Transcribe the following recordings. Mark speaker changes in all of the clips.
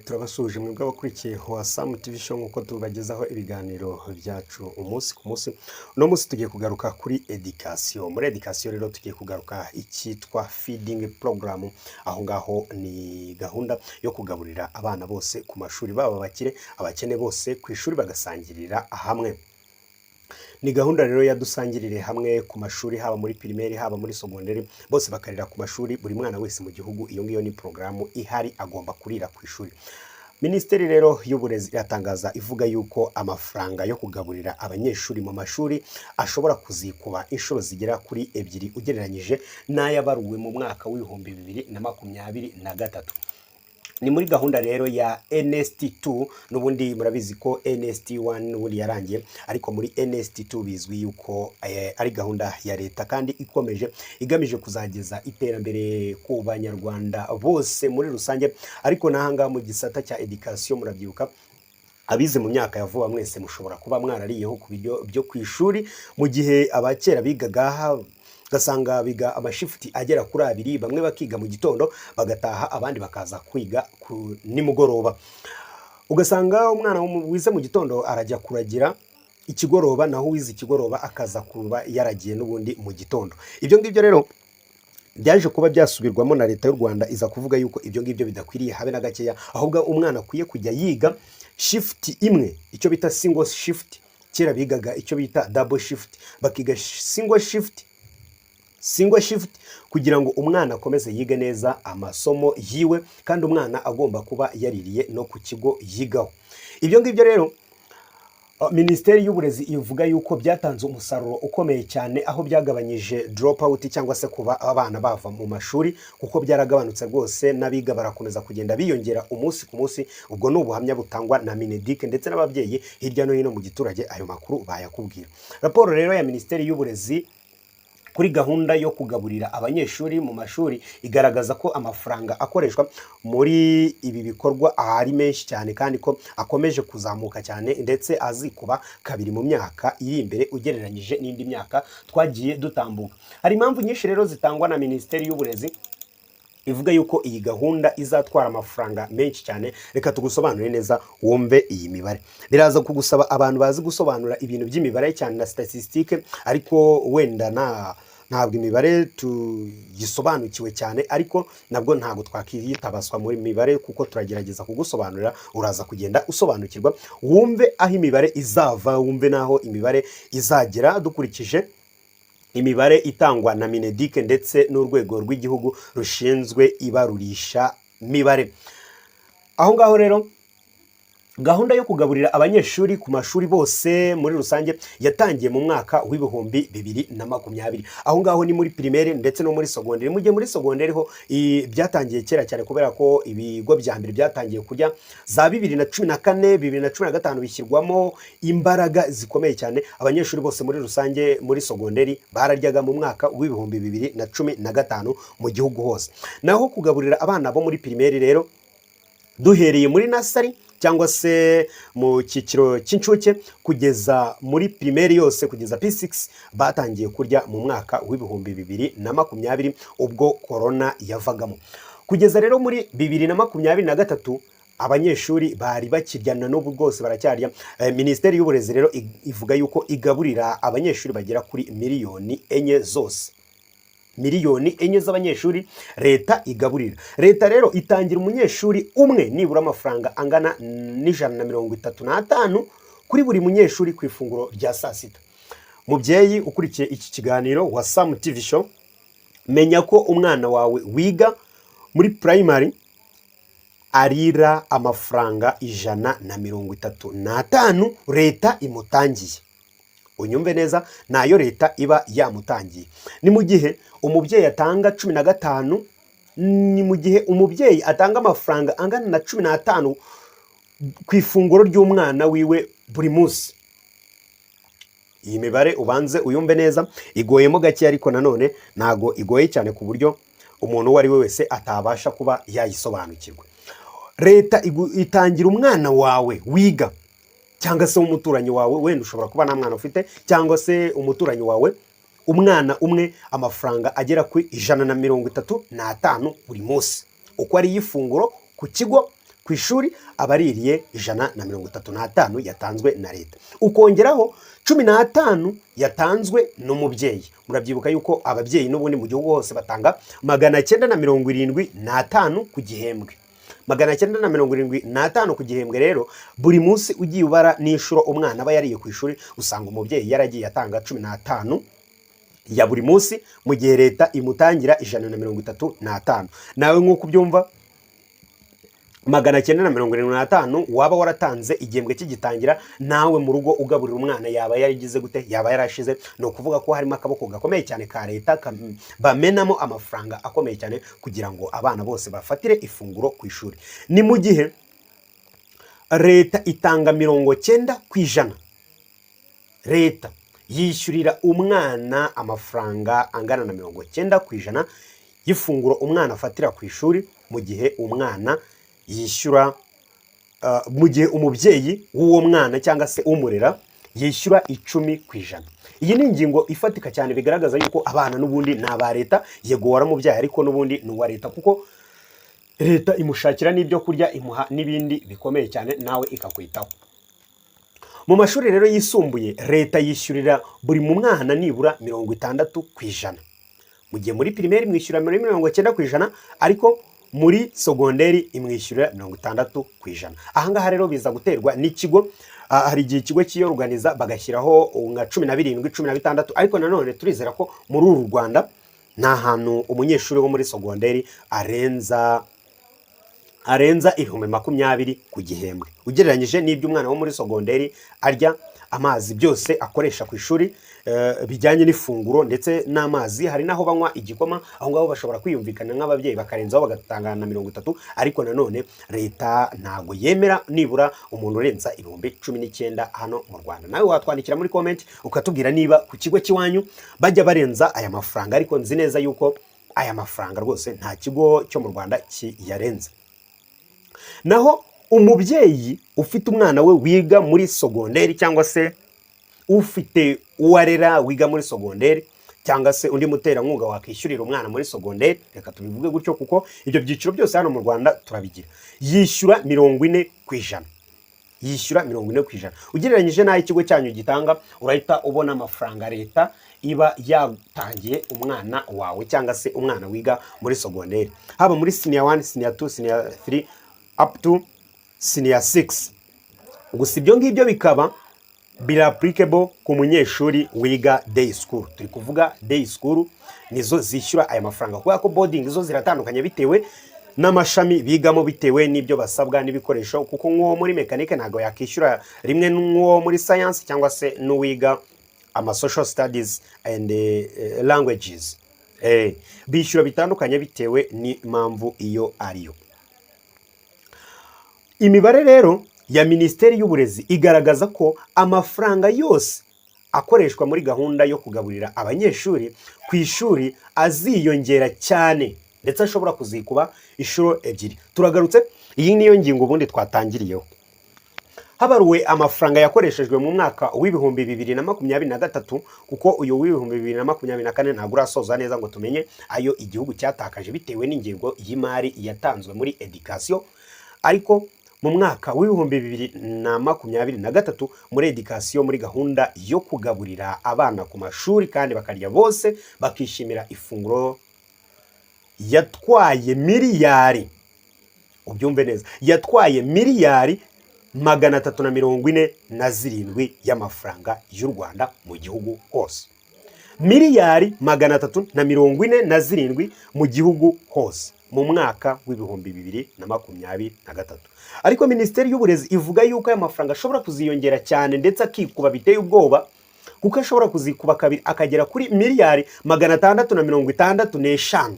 Speaker 1: turabasuje mwebwe abakurikiye Wasam TV show nkuko tubagezaho ibiganiro byacu umunsi ku munsi. No munsi tugiye kugaruka kuri education. Muri education rero tugiye kugaruka icyitwa feeding program, aho ngaho ni gahunda yo kugaburira abana bose ku mashuri, baba bakire abakene bose ku ishuri bagasangirira hamwe. Ni gahunda rero yadusangirire hamwe ku mashuri, haba muri primaire haba muri secondaire, bose bakarira ku mashuri. Buri mwana wese mu gihugu, iyo ngiyo ni programu ihari, agomba kurira ku ishuri. Minisiteri rero y'uburezi iratangaza ivuga yuko amafaranga yo kugaburira abanyeshuri mu mashuri ashobora kuzikuba inshuro zigera kuri 2 ugereranyije n'ayabaruwe mu mwaka w'ibihumbi 2023. Ni muri gahunda rero ya NST2. Nubundi murabizi ko NST1 nubundi yarangiye, ariko muri NST2 bizwi yuko ari gahunda ya leta kandi ikomeje igamije kuzageza iterambere ku banyarwanda bose muri rusange. Ariko nahanga mu gisata cya education murabyibuka, abize mu myaka ya vuba mwese mushobora kuba mwarariyeho ku biryo byo ku ishuri, mu gihe abakera bigaga gasanga biga amashifti agera kuri 2, bamwe bakiga mu gitondo bagataha, abandi bakaza kwiga ku nimugoroba. Ugasanga umwana wize mu gitondo arajya kuragira ikigoroba, naho wize ikigoroba akaza kuba yaragiye nubundi mu gitondo. Ibyo ngibyo rero byaje kuba byasubirwamo na leta y'u Rwanda, iza kuvuga yuko ibyo ngibyo bidakwiriye habe na gakeya, ahubwo umwana akwiye kujya yiga shift imwe, icyo bita single shift. Kera bigaga icyo bita double shift, bakiga single shift kugira ngo umwana akomeze yiga neza amasomo yiwe, kandi umwana agomba kuba yaririye no ku kigo yigaho. Ibyo ngibyo rero Minisiteri y'uburezi ivuga yuko byatanze umusaruro ukomeye cyane, aho byagabanyije drop out cyangwa se kuba abana bava mu mashuri, kuko byaragabanutse rwose, n'abiga barakomeza kugenda biyongera umunsi ku munsi. Ubwo ni ubuhamya butangwa na Mineduc ndetse n'ababyeyi hirya no hino mu giturage. Ayo makuru bayakubwira. Raporo rero ya Minisiteri y'uburezi kuri gahunda yo kugaburira abanyeshuri mu mashuri igaragaza ko amafaranga akoreshwa muri ibi bikorwa ari menshi cyane, kandi ko akomeje kuzamuka cyane ndetse azikuba 2 mu myaka iri imbere ugereranyije n'indi myaka twagiye dutambuka. Hari impamvu nyinshi rero zitangwa na Minisiteri y'uburezi ivuga yuko iyi gahunda izatwara amafaranga menshi cyane. Reka tugusobanure neza wumve iyi mibare. Biraza kugusaba abantu bazi gusobanura ibintu by'imibare cyane na statistique, ariko wenda ntabwo imibare tuyisobanukiwe cyane, ariko nabwo ntabwo twakiyitabaswa muri mibare, kuko turagerageza kugusobanurira, uraza kugenda usobanukirwa, wumve aho imibare izava, wumve naho imibare izagera, dukurikije imibare itangwa na Mineduc ndetse n'urwego rw'igihugu rushinzwe ibarurisha mibare. Aho ngaho rero gahunda yo kugaburira abanyeshuri ku mashuri bose muri rusange yatangiye mu mwaka w'ibihumbi 2020. Aho ngaho ni muri primaire ndetse no muri secondaire. Mu gihe muri secondaire ho byatangiye kera cyane, kubera ko ibigo bya mbere byatangiye kurya za 2014 2015 bishyirwamo imbaraga zikomeye cyane. Abanyeshuri bose muri rusange muri secondaire bararyaga mu mwaka w'ibihumbi 2015 mu gihugu hose. Naho kugaburira abana bo muri primaire rero, duhereye muri nasari cyangwa se mu cyiciro cy'incuke kugeza muri primaire yose kugeza P6, batangiye kurya mu mwaka w'ibihumbi 2020 ubwo corona yavagamo. Kugeza rero muri 2023 abanyeshuri bari bakiryana n'ubu rwose baracyarya. Minisiteri y'uburezi rero ivuga yuko igaburira abanyeshuri bagera kuri 4 miliyoni zose. 4 miliyoni z'abanyeshuri leta igaburira. Leta rero itangira umunyeshuri umwe nibura amafaranga angana n'135 kuri buri munyeshuri ku ifunguro rya saa sita. Mubyeyi ukurikiye iki kiganiro Wasam TV show, menya ko umwana wawe wiga muri primary arira amafaranga 135 leta imutangiye. Unyumve neza, nayo leta iba yamutangiye. Ni mu gihe umubyeyi atanga 15, ni mu gihe umubyeyi atanga amafaranga angana na 15 ku ifunguro ry'umwana wiwe buri munsi. Iyi mibare ubanze uyumve neza, igoyemo gake, ariko nanone ntago igoye cyane ku buryo umuntu wari we wese atabasha kuba yayisobanukirwa. Leta itangira umwana wawe wiga, cyangwa se umuturanyi wawe, wenda ushobora kuba nta mwana ufite, cyangwa se umuturanyi wawe, umwana umwe amafaranga agera ku 135 buri munsi, uko ari ifunguro ku kigo ku ishuri aba aririye 135 yatanzwe na leta, ukongeraho 15 yatanzwe n'umubyeyi. Murabyibuka yuko ababyeyi n'ubundi mu gihugu hose batanga 975 ku gihembwe. 975 ku gihembwe rero, buri munsi ugiye ubara n'inshuro umwana aba yariye ku ishuri, usanga umubyeyi yaragiye atanga 15 ya buri munsi, mu gihe leta imutangira 135. Nawe nk'uko ubyumva 975 waba waratanze igihembwe kigitangira, nawe mu rugo ugaburira umwana yaba yarigize gute, yaba yarashize. No kuvuga ko harimo akaboko gakomeye cyane ka leta bamenamo amafaranga akomeye cyane kugira ngo abana bose bafatire ifunguro ku ishuri. Ni mu gihe leta itanga 90%, leta yishyurira umwana amafaranga angana na 90% y'ifunguro umwana afatira ku ishuri, mu gihe umwana yishyura mu gihe umubyeyi w'uwo mwana cyangwa se umurera yishyura 10%. Iyi ni ingingo ifatika cyane bigaragaza yuko abana n'ubundi ni aba leta, yego waramubyaye ariko n'ubundi ni uwa leta, kuko leta imushakira n'ibyo kurya, imuha n'ibindi bikomeye cyane, nawe ikakwitaho. Mu mashuri rero yisumbuye leta yishyurira buri mwana nibura 60%, mu gihe muri primaire imwishyura 90%, ariko muri segonderi imwishyurira 60%. Ahangaha rero biza guterwa n'ikigo, hari igihe ikigo cyiyoruganiza bagashyiraho nka 17, 16, ariko nanone turizera ko muri uru Rwanda nta hantu umunyeshuri wo muri segonderi arenza 20,000 ku gihembwe, ugereranyije n'ibyo umwana wo muri segonderi arya, amazi byose akoresha ku ishuri bijyanye n'ifunguro ndetse n'amazi. Hari naho banywa igikoma, aho ngaho bashobora kwiyumvikana nk'ababyeyi bakarenzaho bagatangana na 30, ariko nanone leta ntago yemera nibura umuntu urenza 19,000 hano mu Rwanda. Nawe watwandikira muri comment ukatubwira niba ku kigo cy'iwanyu bajya barenza aya mafaranga, ariko nzi neza yuko aya mafaranga rwose nta kigo cyo mu Rwanda kiyarenze. Naho umubyeyi ufite umwana we wiga muri segonderi, cyangwa se ufite uwarera wiga muri segonderi, cyangwa se undi muterankunga wakishyurira umwana muri segonderi, reka tubivuge gutyo kuko ibyo byiciro byose hano mu Rwanda turabigira, yishyura 40%. Yishyura 40%. Ugereranyije n'aho ikigo cyanyu gitanga, urahita ubona amafaranga leta iba yatangiye umwana wawe cyangwa se umwana wiga muri segonderi, haba muri senior 1, senior 2, senior 3 up to senior 6. Gusa ibyo ngibyo bikaba biri applicable ku munyeshuri wiga day school. Turi kuvuga day school nizo zishyura aya mafaranga, kubera ko boarding zo ziratandukanye bitewe n'amashami bigamo, bitewe n'ibyo basabwa n'ibikoresho, kuko nk'uwo muri mekanike ntago yakishyura rimwe n'uwo muri science cyangwa se n'uwiga ama social studies and languages. Bishyura bitandukanye bitewe n'impamvu iyo ariyo. Imibare rero ya Minisiteri y'Uburezi igaragaza ko amafaranga yose akoreshwa muri gahunda yo kugaburira abanyeshuri ku ishuri aziyongera cyane, ndetse ashobora kuzikuba inshuro 2. Turagarutse, iyi niyo ngingo ubundi twatangiriyeho. Habaruwe amafaranga yakoreshejwe mu mwaka w'ibihumbi 2023, kuko uyu w'ibihumbi 2024 ntabwo urasoza neza ngo tumenye ayo igihugu cyatakaje bitewe n'ingengo y'imari yatanzwe muri education, ariko mu mwaka w'ibihumbi 2023 muri education, muri gahunda yo kugaburira abana ku mashuri kandi bakarya bose bakishimira ifunguro, yatwaye miliyari, ubyumve neza, yatwaye miliyari 347 y'amafaranga y'u Rwanda mu gihugu hose. Miliyari 347 mu gihugu hose mu mwaka w'ibihumbi 2023. Ariko Minisiteri y'Uburezi ivuga yuko aya mafaranga ashobora kuziyongera cyane ndetse akikuba biteye ubwoba, kuko ashobora kuzikuba kabiri akagera kuri miliyari 665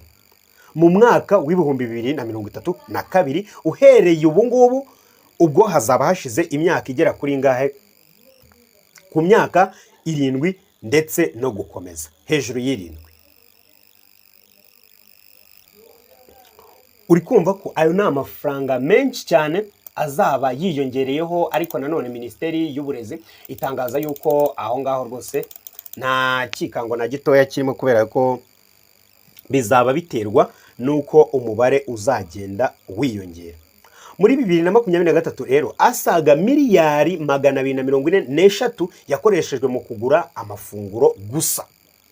Speaker 1: mu mwaka w'ibihumbi 2032, uhereye ubu ngubu, ubwo hazaba hashize imyaka igera kuri ngahe, ku myaka 7 ndetse no gukomeza hejuru y'7. Uri kumva ko ayo ni amafaranga menshi cyane azaba yiyongereyeho, ariko nanone Minisiteri y'Uburezi itangaza yuko aho ngaho rwose nta kikango na gitoya kirimo, kubera ko bizaba biterwa nuko umubare uzagenda wiyongera. muri 2023 rero asaga miliyari 240 yakoreshejwe mu kugura amafunguro gusa,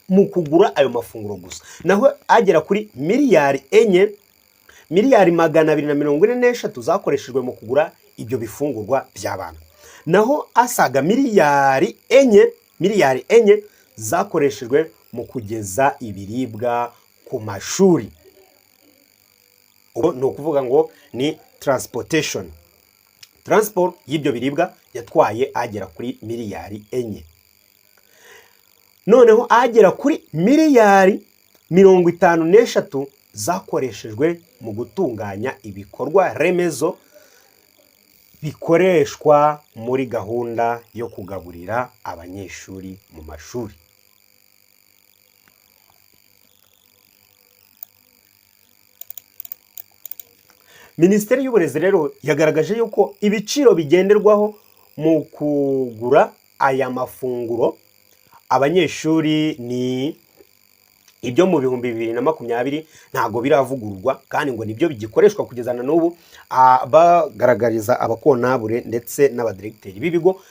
Speaker 1: mu kugura ayo mafunguro gusa, naho agera kuri miliyari 240 zakoreshejwe mu kugura ibyo bifungurwa by'abana, naho asaga miliyari enye zakoreshejwe mu kugeza ibiribwa ku mashuri. Ubu ni ukuvuga ngo ni transportation, transport y'ibyo biribwa yatwaye agera kuri miliyari 4. Noneho agera kuri miliyari 53 zakoreshejwe mu gutunganya ibikorwa remezo bikoreshwa muri gahunda yo kugaburira abanyeshuri mu mashuri. Minisiteri y'Uburezi rero yagaragaje yuko ibiciro bigenderwaho mu kugura aya mafunguro abanyeshuri ni ibyo mu 2020 ntago biravugururwa, kandi ngo nibyo bigikoreshwa kugeza na n'ubu, bagaragariza abakontabure ndetse n'abadiregiteri b'ibigo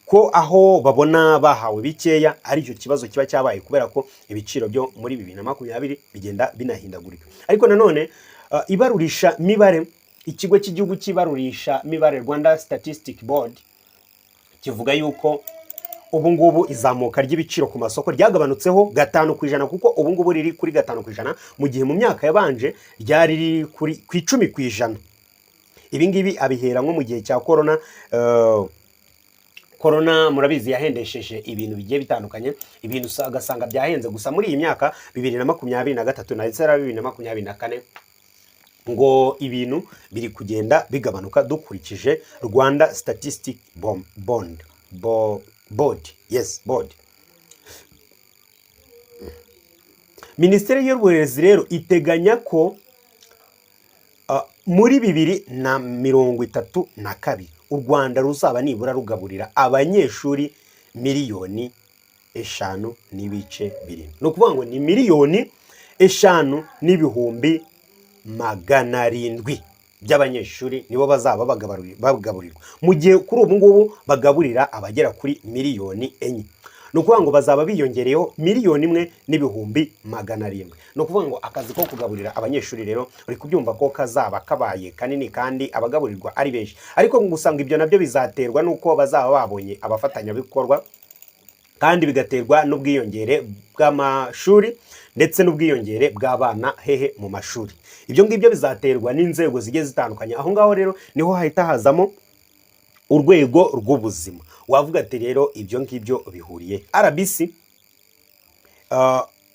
Speaker 1: ko aho babona bahawe bikeya ari cyo kibazo kiba cyabaye, kubera ko ibiciro byo muri 2020 bigenda binahindagurika. Ariko nanone ibarurisha mibare, ikigo cy'igihugu cy'ibarurisha mibare Rwanda Statistic Board kivuga yuko ubu ngubu izamuka ry'ibiciro ku masoko ryagabanutseho 5%, kuko ubu ngubu riri kuri 5%, mu gihe mu myaka yabanje ryari riri kuri 10%. Ibi ngibi abihera nko mu gihe cya corona murabizi yahendesheje ibintu bigiye bitandukanye, ibintu ugasanga byahenze. Gusa muri iyi myaka 2023 na 2024 ngo ibintu biri kugenda bigabanuka dukurikije Rwanda Statistic Board. Minisiteri y'Uburezi rero iteganya ko muri 2032 u Rwanda ruzaba nibura rugaburira abanyeshuri miliyoni 5.7. No kuvuga ngo ni miliyoni 5.7 by'abanyeshuri nibo bazaba bagaburirwa, mu gihe kuri ubu ngubu bagaburira abagera kuri miliyoni 4. No kuvuga ngo bazaba biyongereyeho miliyoni 1.7. No kuvuga ngo akazi ko kugaburira abanyeshuri rero uri kubyumva ko kazaba kabaye kanini, kandi abagaburirwa ari benshi. Ariko ngusanga ibyo nabyo bizaterwa nuko bazaba babonye abafatanyabikorwa, kandi bigaterwa n'ubwiyongere bw'amashuri ndetse n'ubwiyongere bw'abana hehe mu mashuri. Ibyo ngibyo bizaterwa n'inzego zigiye zitandukanye. Aho ngaho rero niho hahita hazamo urwego rw'ubuzima. Wavuga ati rero ibyo ngibyo bihuriye RBC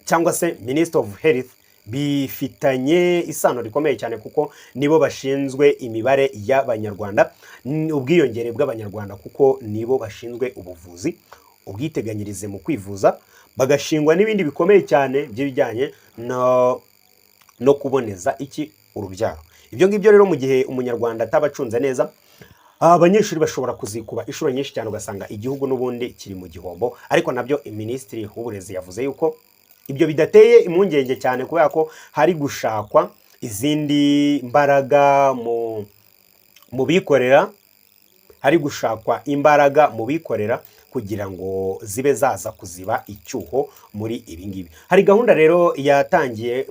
Speaker 1: cyangwa se Minister of Health bifitanye isano rikomeye cyane, kuko nibo bashinzwe imibare y'abanyarwanda, ubwiyongere bw'abanyarwanda, kuko nibo bashinzwe ubuvuzi, ubwiteganyirize mu kwivuza, bagashingwa n'ibindi bikomeye cyane by'ibijyanye no kuboneza urubyaro. Ibyo ngibyo rero mu gihe umunyarwanda atabacunze neza, abanyeshuri bashobora kuzikuba inshuro nyinshi cyane, ugasanga igihugu n'ubundi kiri mu gihombo. Ariko nabyo Minisitiri w'Uburezi yavuze yuko ibyo bidateye impungenge cyane, kubera ko hari gushakwa izindi mbaraga mu bikorera, kugira ngo zibe zaza kuziba icyuho muri ibi ngibi. Hari gahunda rero yatangiye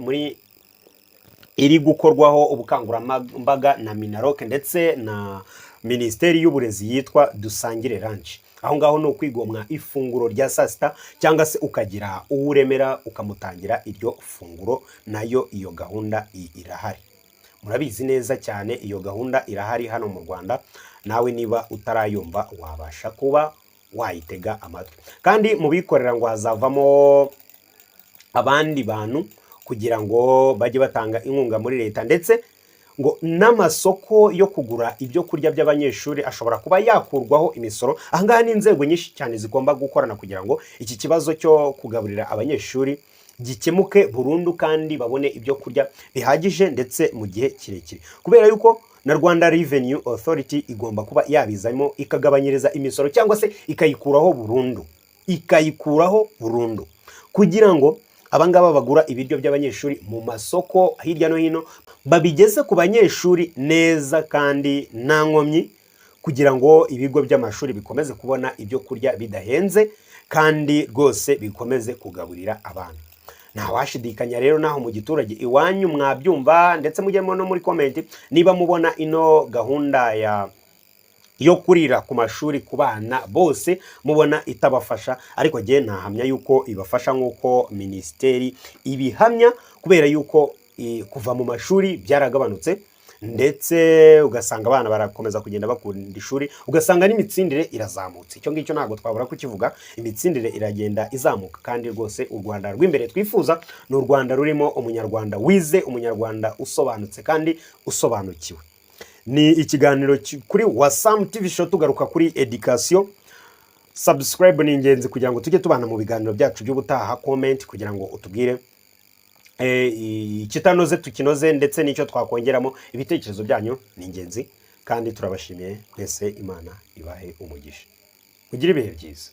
Speaker 1: iri gukorwaho ubukangurambaga na Minaroke ndetse na Minisiteri y'Uburezi yitwa Dusangire Lunch. Aho ngaho no kwigomwa ifunguro rya sasita, cyangwa se ukagira uwuremera ukamutangira iryo funguro, nayo iyo gahunda irahari. Murabizi neza cyane iyo gahunda irahari hano mu Rwanda. Nawe niba utarayumva wabasha kuba wayitega amatwi. Kandi mu bikorera ngo hazavamo abandi bantu kugira ngo bajye batanga inkunga muri leta, ndetse ngo n'amasoko yo kugura ibyo kurya by'abanyeshuri ashobora kuba yakurwaho imisoro. Aha ngaha ni inzego nyinshi cyane zigomba gukorana kugira ngo iki kibazo cyo kugaburira abanyeshuri gikemuke burundu, kandi babone ibyo kurya bihagije ndetse mu gihe kirekire, kubera yuko na Rwanda Revenue Authority igomba kuba yabizamo ikagabanyiriza imisoro, cyangwa se ikayikuraho burundu, kugira ngo abangaba bagura ibiryo by'abanyeshuri mu masoko hirya no hino babigeze ku banyeshuri neza kandi nta nkomyi, kugira ngo ibigo by'amashuri bikomeze kubona ibyo kurya bidahenze kandi rwose bikomeze kugaburira abana. Ntawashidikanya rero naho mu giturage iwanyu mwabyumva, ndetse mujyemo no muri komenti niba mubona ino gahunda yo kurira ku mashuri ku bana bose mubona itabafasha, ariko njye ntahamya yuko ibafasha nk'uko minisiteri ibihamya, kubera yuko kuva mu mashuri byaragabanutse, ndetse ugasanga abana barakomeza kugenda bakunda ishuri, ugasanga n'imitsindire irazamutse. Icyo ngicyo ntabwo twabura kukivuga, imitsindire iragenda izamuka, kandi rwose u Rwanda rw'imbere twifuza ni u Rwanda rurimo umunyarwanda wize, umunyarwanda usobanutse kandi usobanukiwe. Ni ikiganiro kuri Wasam TV Show, tugaruka kuri education. Subscribe ni ingenzi kugira ngo tujye tubana mu biganiro byacu by'ubutaha, comment kugira ngo utubwire ikitanoze tukinoze, ndetse n'icyo twakongeramo. Ibitekerezo byanyu ni ingenzi kandi turabashimiye mwese. Imana ibahe umugisha, mugire ibihe byiza.